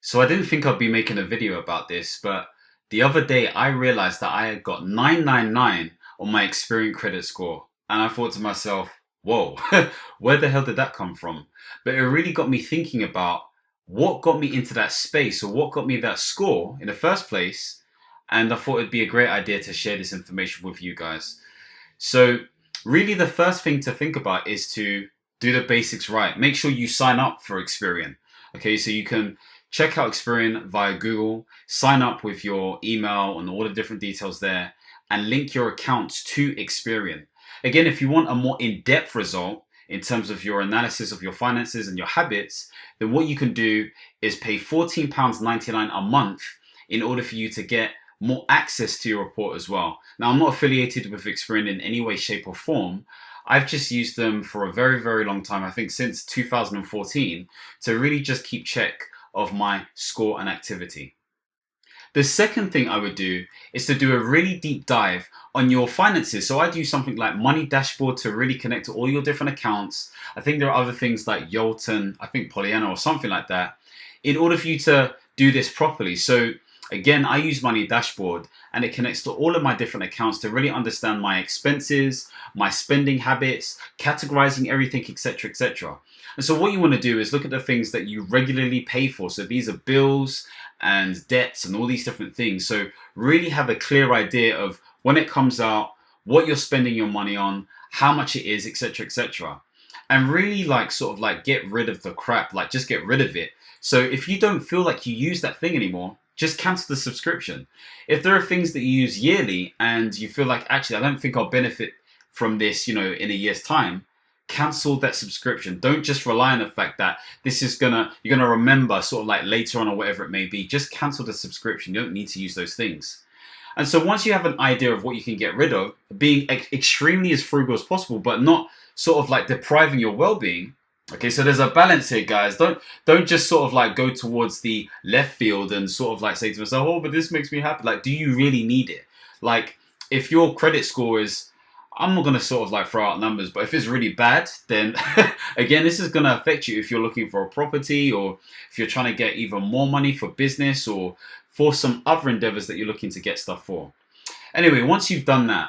So I didn't think I'd be making a video about this, but the other day I realized that I had got 999 on my Experian credit score. And I thought to myself, whoa, where the hell did that come from? But it really got me thinking about what got me into that space or what got me that score in the first place. And I thought it'd be a great idea to share this information with you guys. So, really, the first thing to think about is to do the basics right. Make sure you sign up for Experian. Okay, so you can check out Experian via Google, sign up with your email and all the different details there, and link your accounts to Experian. Again, if you want a more in depth result in terms of your analysis of your finances and your habits, then what you can do is pay £14.99 a month in order for you to get more access to your report as well. Now, I'm not affiliated with Experian in any way, shape, or form. I've just used them for a very, very long time, I think since 2014, to really just keep check of my score and activity. The second thing I would do is to do a really deep dive on your finances. So I do something like Money Dashboard to really connect to all your different accounts. I think there are other things like Yolton, I think Pollyanna or something like that, in order for you to do this properly. So again, I use Money Dashboard and it connects to all of my different accounts to really understand my expenses, my spending habits, categorizing everything, etc., etc. And so what you want to do is look at the things that you regularly pay for. So these are bills and debts and all these different things. So really have a clear idea of when it comes out, what you're spending your money on, how much it is, etc., etc. And really get rid of the crap, like just get rid of it. So if you don't feel like you use that thing anymore, just cancel the subscription. If there are things that you use yearly and you feel like, actually, I don't think I'll benefit from this, in a year's time, cancel that subscription. Don't just rely on the fact that you're gonna remember sort of like later on or whatever it may be. Just cancel the subscription. You don't need to use those things. And so once you have an idea of what you can get rid of, being extremely as frugal as possible, but not sort of like depriving your well-being. Okay, so there's a balance here, guys. Don't just sort of like go towards the left field and sort of like say to myself, oh, but this makes me happy. Like, do you really need it? Like, if your credit score is, I'm not going to sort of like throw out numbers, but if it's really bad, then again, this is going to affect you if you're looking for a property or if you're trying to get even more money for business or for some other endeavors that you're looking to get stuff for. Anyway, once you've done that,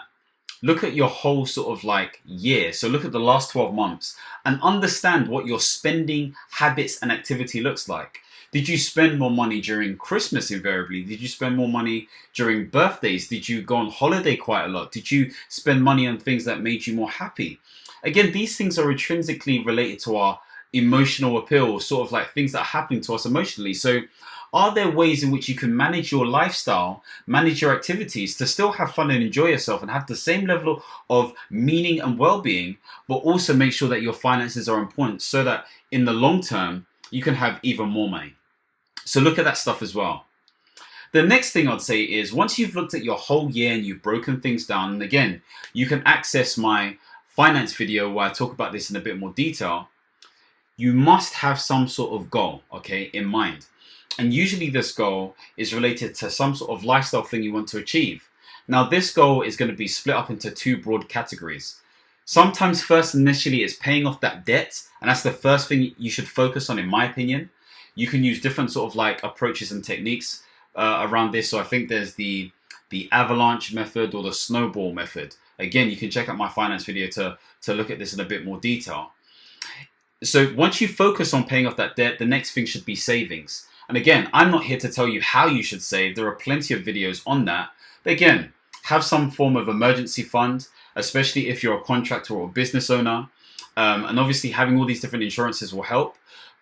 look at your whole sort of like year. So look at the last 12 months and understand what your spending habits and activity looks like. Did you spend more money during Christmas invariably? Did you spend more money during birthdays? Did you go on holiday quite a lot? Did you spend money on things that made you more happy? Again, these things are intrinsically related to our emotional appeal, sort of like things that are happening to us emotionally. So are there ways in which you can manage your lifestyle, manage your activities to still have fun and enjoy yourself and have the same level of meaning and well-being, but also make sure that your finances are on point so that in the long term, you can have even more money? So look at that stuff as well. The next thing I'd say is once you've looked at your whole year and you've broken things down, and again, you can access my finance video where I talk about this in a bit more detail, you must have some sort of goal, okay, in mind. And usually this goal is related to some sort of lifestyle thing you want to achieve. Now, this goal is going to be split up into two broad categories. Sometimes first initially it's paying off that debt, and that's the first thing you should focus on, in my opinion. You can use different sort of like approaches and techniques around this. So I think there's the avalanche method or the snowball method. Again, you can check out my finance video to look at this in a bit more detail. So once you focus on paying off that debt, the next thing should be savings. And again, I'm not here to tell you how you should save. There are plenty of videos on that. But again, have some form of emergency fund, especially if you're a contractor or a business owner. And obviously having all these different insurances will help.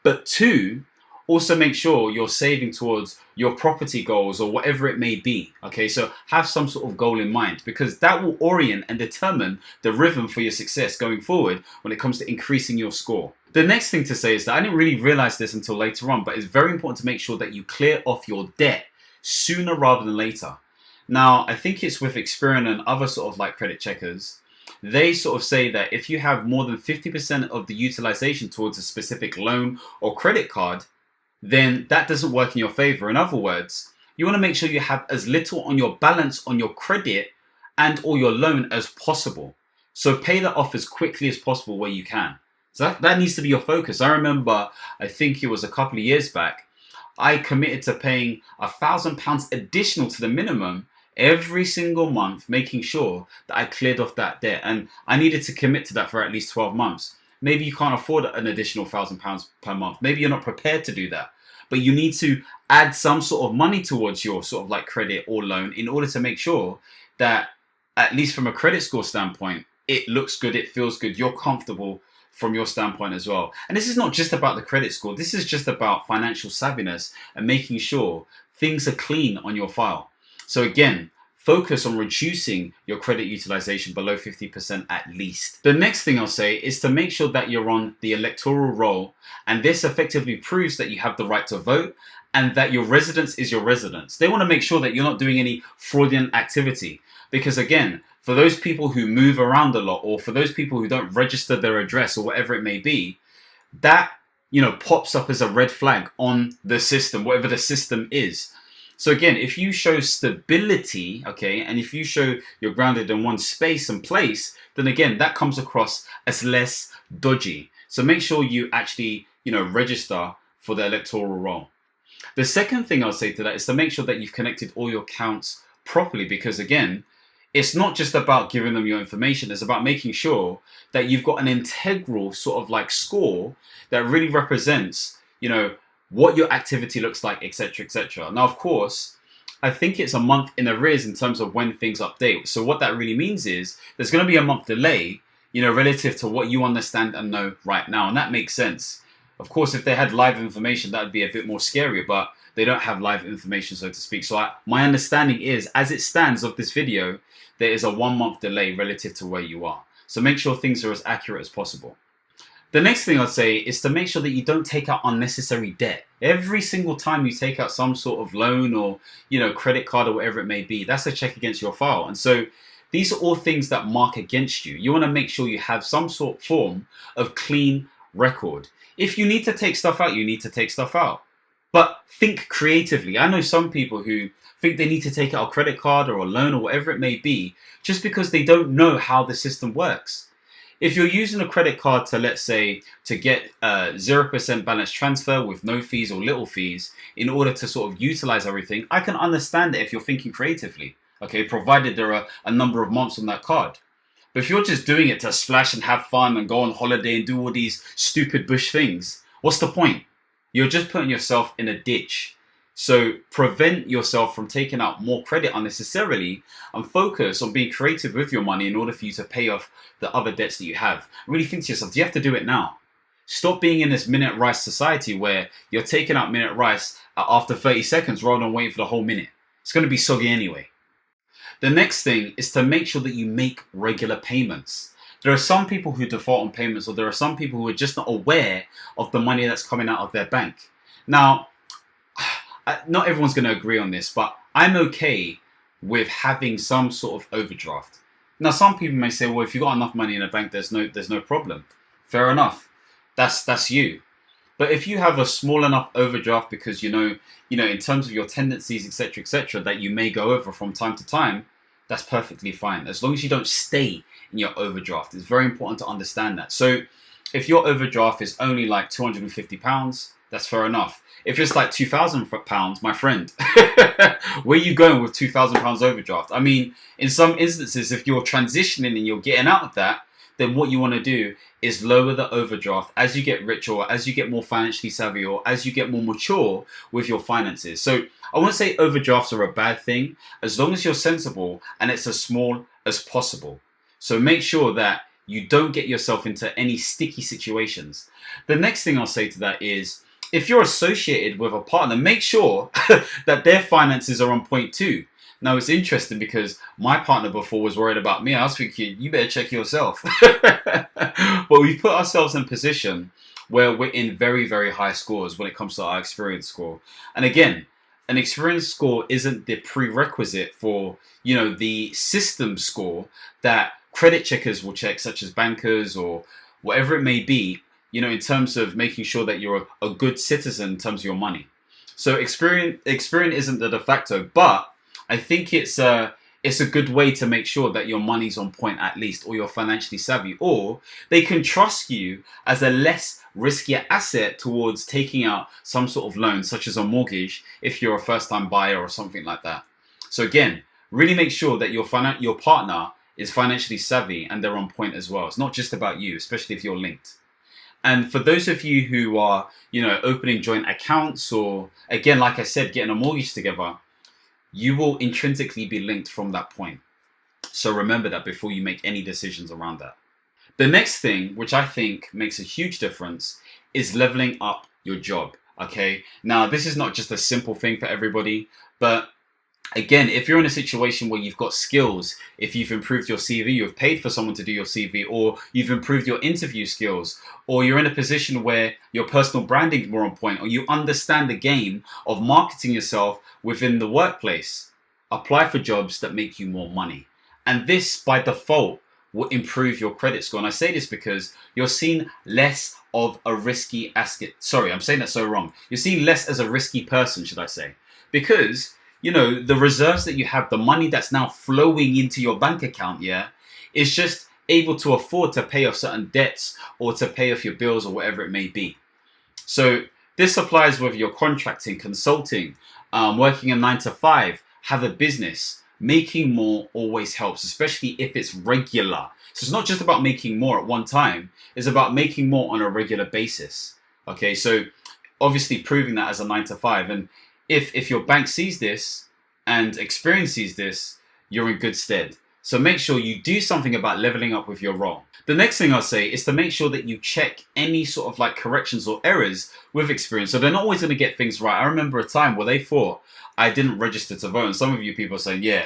But two, also make sure you're saving towards your property goals or whatever it may be. Okay, so have some sort of goal in mind because that will orient and determine the rhythm for your success going forward when it comes to increasing your score. The next thing to say is that I didn't really realize this until later on, but it's very important to make sure that you clear off your debt sooner rather than later. Now, I think it's with Experian and other sort of like credit checkers. They sort of say that if you have more than 50% of the utilization towards a specific loan or credit card, then that doesn't work in your favor. In other words, you want to make sure you have as little on your balance on your credit and or your loan as possible. So pay that off as quickly as possible where you can. So that needs to be your focus. I remember, I think it was a couple of years back, I committed to paying £1,000 additional to the minimum every single month, making sure that I cleared off that debt. And I needed to commit to that for at least 12 months. Maybe you can't afford an additional £1,000 per month. Maybe you're not prepared to do that. But you need to add some sort of money towards your sort of like credit or loan in order to make sure that, at least from a credit score standpoint, it looks good, it feels good, you're comfortable from your standpoint as well. And this is not just about the credit score. This is just about financial savviness and making sure things are clean on your file. So again, focus on reducing your credit utilization below 50% at least. The next thing I'll say is to make sure that you're on the electoral roll, and this effectively proves that you have the right to vote and that your residence is your residence. They want to make sure that you're not doing any fraudulent activity, because again, for those people who move around a lot, or for those people who don't register their address or whatever it may be, that, pops up as a red flag on the system, whatever the system is. So again, if you show stability, okay, and if you show you're grounded in one space and place, then again, that comes across as less dodgy. So make sure you actually, register for the electoral roll. The second thing I'll say to that is to make sure that you've connected all your accounts properly, because again, it's not just about giving them your information, it's about making sure that you've got an integral sort of like score that really represents, what your activity looks like, etc., etc. Now, of course, I think it's a month in arrears in terms of when things update. So what that really means is there's going to be a month delay, relative to what you understand and know right now. And that makes sense. Of course, if they had live information, that would be a bit more scary, but they don't have live information, so to speak. So my understanding is, as it stands of this video, there is a 1 month delay relative to where you are. So make sure things are as accurate as possible. The next thing I'd say is to make sure that you don't take out unnecessary debt. Every single time you take out some sort of loan or, credit card or whatever it may be, that's a check against your file. And so these are all things that mark against you. You want to make sure you have some sort of form of clean record. If you need to take stuff out, you need to take stuff out. But think creatively. I know some people who think they need to take out a credit card or a loan or whatever it may be, just because they don't know how the system works. If you're using a credit card to, let's say, to get 0% balance transfer with no fees or little fees in order to sort of utilize everything, I can understand it if you're thinking creatively, okay, provided there are a number of months on that card. But if you're just doing it to splash and have fun and go on holiday and do all these stupid bush things, what's the point? You're just putting yourself in a ditch. So prevent yourself from taking out more credit unnecessarily and focus on being creative with your money in order for you to pay off the other debts that you have. Really think to yourself, do you have to do it now? Stop being in this minute rice society where you're taking out minute rice after 30 seconds rather than waiting for the whole minute. It's going to be soggy anyway. The next thing is to make sure that you make regular payments. There are some people who default on payments, or there are some people who are just not aware of the money that's coming out of their bank. Now, not everyone's going to agree on this, but I'm okay with having some sort of overdraft. Now, some people may say, well, if you've got enough money in the bank, there's no problem. Fair enough. That's you. But if you have a small enough overdraft because in terms of your tendencies, etc., that you may go over from time to time, that's perfectly fine. As long as you don't stay in your overdraft. It's very important to understand that. So if your overdraft is only like £250, that's fair enough. If it's like £2,000, my friend, where are you going with £2,000 overdraft? I mean, in some instances, if you're transitioning and you're getting out of that, then what you want to do is lower the overdraft as you get richer, or as you get more financially savvy, or as you get more mature with your finances. So I won't say overdrafts are a bad thing, as long as you're sensible and it's as small as possible. So make sure that you don't get yourself into any sticky situations. The next thing I'll say to that is, if you're associated with a partner, make sure that their finances are on point too. Now, it's interesting because my partner before was worried about me. I was thinking, you better check yourself. But we've put ourselves in a position where we're in very, very high scores when it comes to our experience score. And again, an experience score isn't the prerequisite for, the system score that credit checkers will check, such as bankers or whatever it may be, in terms of making sure that you're a good citizen in terms of your money. So Experian isn't the de facto, but I think it's it's a good way to make sure that your money's on point at least, or you're financially savvy, or they can trust you as a less riskier asset towards taking out some sort of loan, such as a mortgage, if you're a first-time buyer or something like that. So again, really make sure that your partner is financially savvy and they're on point as well. It's not just about you, especially if you're linked. And for those of you who are, opening joint accounts, or again, like I said, getting a mortgage together, you will intrinsically be linked from that point. So remember that before you make any decisions around that. The next thing, which I think makes a huge difference, is leveling up your job. Okay. Now, this is not just a simple thing for everybody, but again, if you're in a situation where you've got skills, if you've improved your CV, you've paid for someone to do your CV, or you've improved your interview skills, or you're in a position where your personal branding is more on point, or you understand the game of marketing yourself within the workplace, apply for jobs that make you more money. And this, by default, will improve your credit score. And I say this because you're seen less of a risky asset. Sorry, I'm saying that so wrong. You're seen less as a risky person, should I say. Because the reserves that you have, the money that's now flowing into your bank account, is just able to afford to pay off certain debts or to pay off your bills or whatever it may be. So this applies whether you're contracting, consulting, working a 9-to-5, have a business. Making more always helps, especially if it's regular. So it's not just about making more at one time. It's about making more on a regular basis. Okay, so obviously proving that as a 9-to-5. And if your bank sees this and Experian sees this, you're in good stead. So make sure you do something about leveling up with your role. The next thing I'll say is to make sure that you check any sort of like corrections or errors with Experian. So they're not always going to get things right. I remember a time where they thought I didn't register to vote. And some of you people are saying, yeah,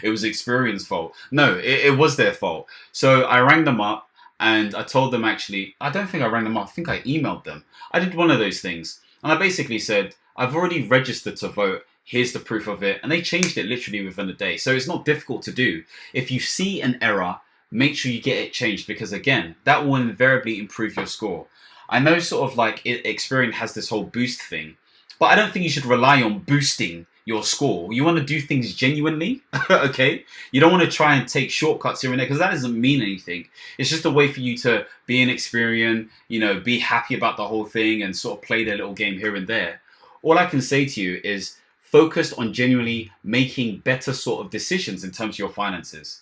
it was Experian's fault. No, it was their fault. So I rang them up and I told them, actually, I don't think I rang them up. I think I emailed them. I did one of those things. And I basically said, I've already registered to vote. Here's the proof of it. And they changed it literally within a day. So it's not difficult to do. If you see an error, make sure you get it changed, because again, that will invariably improve your score. I know sort of like Experian has this whole boost thing, but I don't think you should rely on boosting your score. You want to do things genuinely, okay? You don't want to try and take shortcuts here and there, because that doesn't mean anything. It's just a way for you to be an Experian, be happy about the whole thing and sort of play their little game here and there. All I can say to you is focus on genuinely making better sort of decisions in terms of your finances.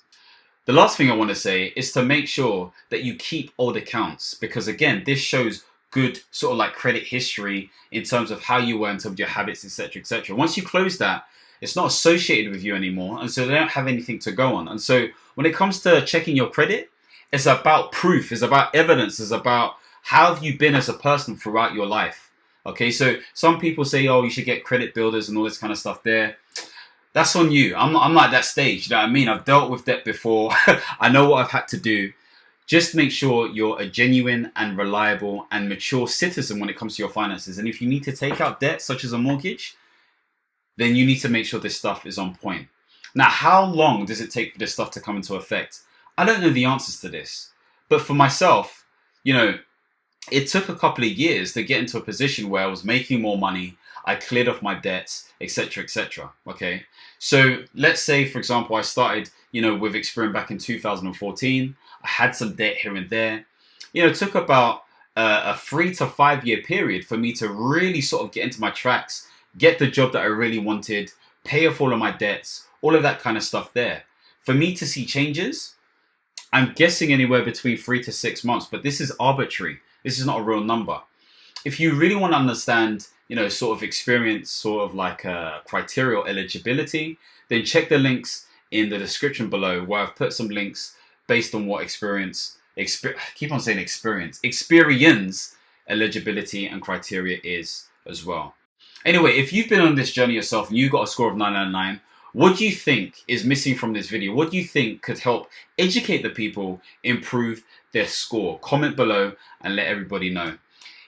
The last thing I want to say is to make sure that you keep old accounts, because again, this shows good sort of like credit history in terms of how you were, in terms of your habits, etc., etc. Once you close that, it's not associated with you anymore, and so they don't have anything to go on. And so when it comes to checking your credit, it's about proof, it's about evidence, it's about how have you been as a person throughout your life. Okay, so some people say, oh, you should get credit builders and all this kind of stuff there. That's on you. I'm not at that stage. You know what I mean? I've dealt with debt before. I know what I've had to do. Just make sure you're a genuine and reliable and mature citizen when it comes to your finances. And if you need to take out debt, such as a mortgage, then you need to make sure this stuff is on point. Now, how long does it take for this stuff to come into effect? I don't know the answers to this. But for myself, it took a couple of years to get into a position where I was making more money. I cleared off my debts, etc., etc. Okay, so let's say, for example, I started, with Experian back in 2014. I had some debt here and there. It took about a 3 to 5 year period for me to really sort of get into my tracks, get the job that I really wanted, pay off all of my debts, all of that kind of stuff there. For me to see changes, I'm guessing anywhere between 3 to 6 months, but this is arbitrary. This is not a real number. If you really want to understand, sort of experience, sort of like criteria or eligibility, then check the links in the description below, where I've put some links based on what Experian's eligibility and criteria is as well. Anyway, if you've been on this journey yourself and you got a score of 999, what do you think is missing from this video? What do you think could help educate the people improve their score? Comment below and let everybody know.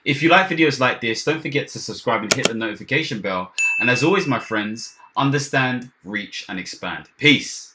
If you like videos like this, don't forget to subscribe and hit the notification bell. And as always, my friends, understand, reach, and expand. Peace.